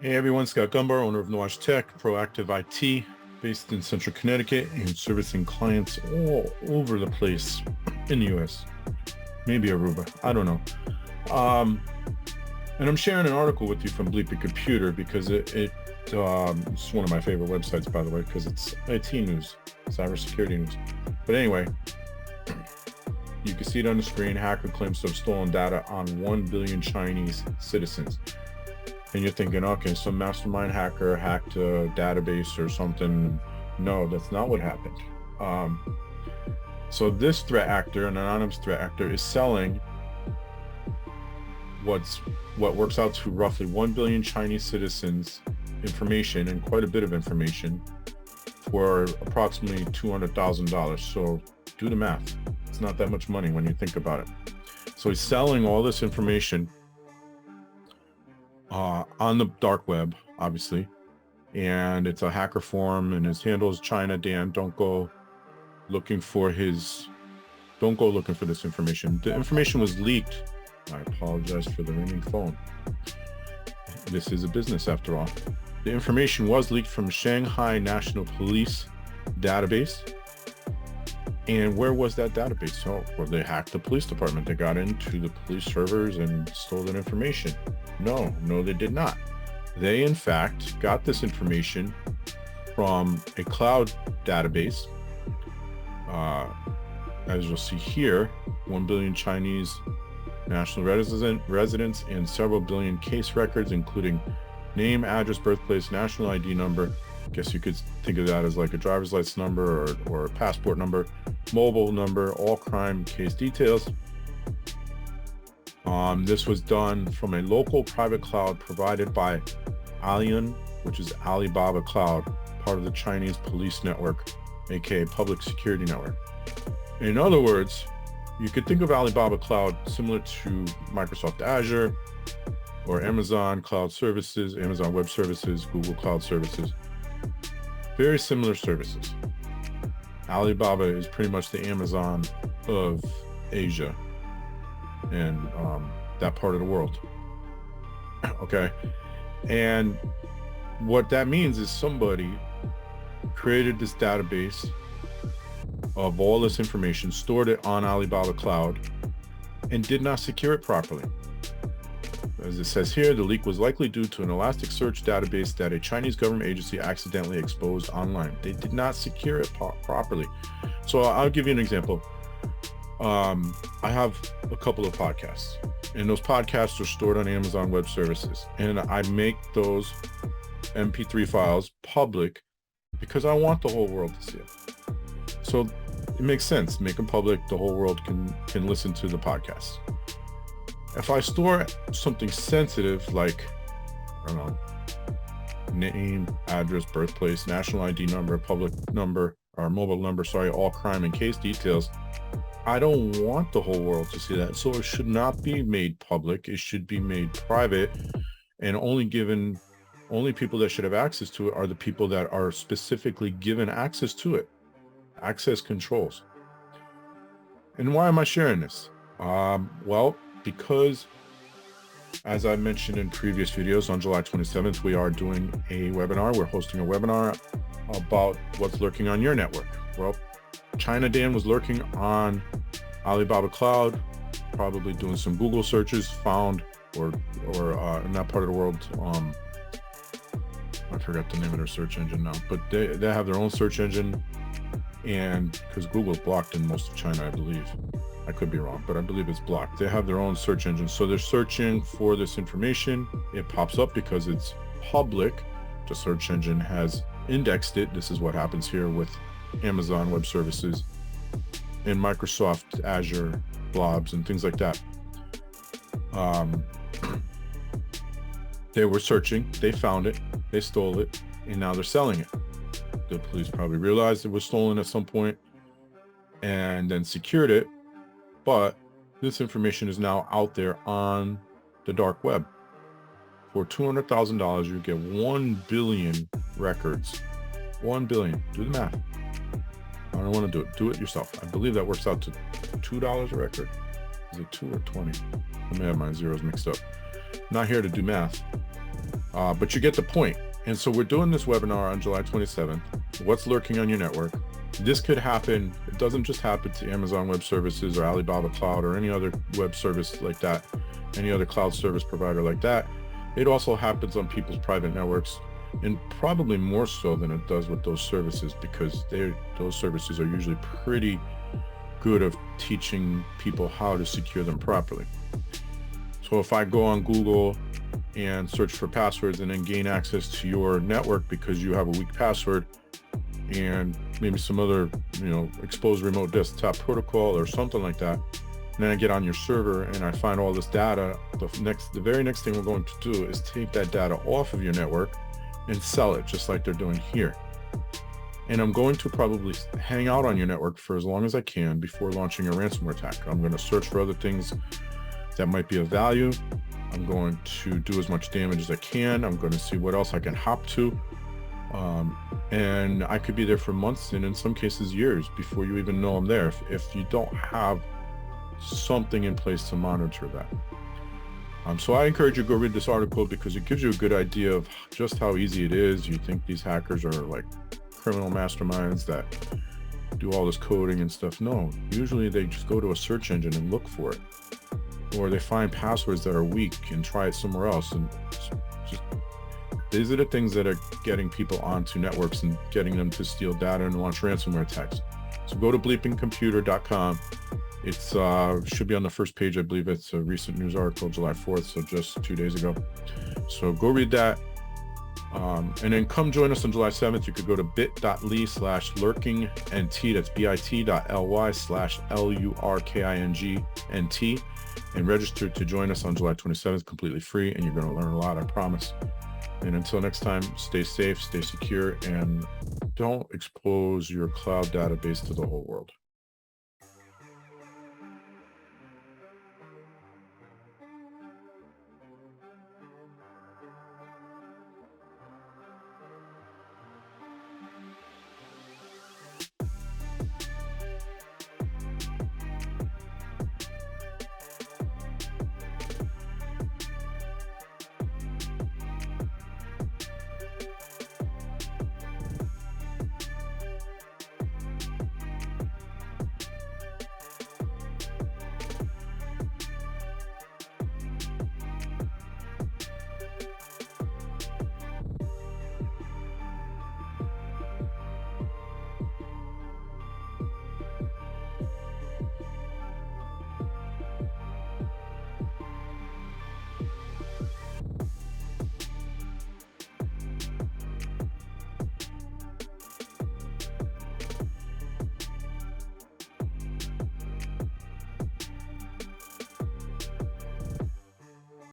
Hey everyone, Scott Gumbar, owner of Nwaj Tech, Proactive IT, based in Central Connecticut and servicing clients all over the place in the US. Maybe Aruba, I don't know. And I'm sharing an article with you from Bleepy Computer because it's one of my favorite websites, by the way, because it's IT news, cybersecurity news. But anyway, you can see it on the screen. Hacker claims to have stolen data on 1 billion Chinese citizens. And you're thinking, okay, some mastermind hacker hacked a database or something. No, that's not what happened. So this threat actor, an anonymous threat actor, is selling what works out to roughly 1 billion Chinese citizens information, and quite a bit of information, for approximately $200,000. So do the math. It's not that much money when you think about it. So he's selling all this information on the dark web, obviously, and it's a hacker forum, and his handle is ChinaDan. Don't go looking for this information. The information was leaked. I apologize for the ringing phone. This is a business after all. The information was leaked from Shanghai National Police database. And where was that database? Well, they hacked the police department. They got into the police servers and stole that information. No, they did not. They, in fact, got this information from a cloud database. As you'll see here, 1 billion Chinese national residents and several billion case records, including name, address, birthplace, national ID number. I guess you could think of that as like a driver's license number or a passport number, mobile number, all crime case details. This was done from a local private cloud provided by Alian, which is Alibaba Cloud, part of the Chinese police network, aka public security network. In other words, you could think of Alibaba Cloud similar to Microsoft Azure or Amazon Cloud Services, Amazon Web Services, Google Cloud Services. Very similar services. Alibaba is pretty much the Amazon of Asia and that part of the world. Okay. And what that means is somebody created this database of all this information, stored it on Alibaba Cloud, and did not secure it properly. As it says here, the leak was likely due to an Elasticsearch database that a Chinese government agency accidentally exposed online. They did not secure it properly. So I'll give you an example. I have a couple of podcasts, and those podcasts are stored on Amazon Web Services, and I make those MP3 files public because I want the whole world to see it. So it makes sense. Make them public. The whole world can listen to the podcast. If I store something sensitive like, I don't know, name, address, birthplace, national ID number, public number, or mobile number, all crime and case details, I don't want the whole world to see that. So it should not be made public. It should be made private, and only people that should have access to it are the people that are specifically given access to it. Access controls. And why am I sharing this? Well, because as I mentioned in previous videos, on July 27th, we are doing a webinar. We're hosting a webinar about what's lurking on your network. Well, ChinaDan was lurking on Alibaba Cloud, probably doing some Google searches, found or in that part of the world, I forgot the name of their search engine now, but they have their own search engine, and because Google's blocked in most of China, I believe. I could be wrong, but I believe it's blocked. They have their own search engine. So they're searching for this information. It pops up because it's public. The search engine has indexed it. This is what happens here with Amazon Web Services and Microsoft Azure blobs and things like that. They were searching, they found it, they stole it, and now they're selling it. The police probably realized it was stolen at some point and then secured it, but this information is now out there on the dark web. For $200,000, you get 1 billion records. 1 billion. Do the math. I don't want to do it. Do it yourself. I believe that works out to $2 a record. Is it 2 or 20? I may have my zeros mixed up. Not here to do math. But you get the point. And so we're doing this webinar on July 27th. What's lurking on your network? This could happen. It doesn't just happen to Amazon Web Services or Alibaba Cloud or any other web service like that, any other cloud service provider like that. It also happens on people's private networks, and probably more so than it does with those services, because those services are usually pretty good at teaching people how to secure them properly. So if I go on Google and search for passwords and then gain access to your network because you have a weak password and maybe some other, exposed remote desktop protocol or something like that, and then I get on your server and I find all this data, the very next thing we're going to do is take that data off of your network and sell it, just like they're doing here. And I'm going to probably hang out on your network for as long as I can before launching a ransomware attack. I'm going to search for other things that might be of value. I'm going to do as much damage as I can. I'm going to see what else I can hop to. And I could be there for months, and in some cases years, before you even know I'm there, if you don't have something in place to monitor that. So I encourage you to go read this article because it gives you a good idea of just how easy it is. You think these hackers are like criminal masterminds that do all this coding and stuff. No, usually they just go to a search engine and look for it, or they find passwords that are weak and try it somewhere else. And just, these are the things that are getting people onto networks and getting them to steal data and launch ransomware attacks. So go to bleepingcomputer.com. It's should be on the first page. I believe it's a recent news article, July 4th, so just 2 days ago. So go read that. And then come join us on July 7th. You could go to bit.ly/lurkingnt. That's bit.ly/lurkingnt and register to join us on July 27th, completely free. And you're going to learn a lot, I promise. And until next time, stay safe, stay secure, and don't expose your cloud database to the whole world.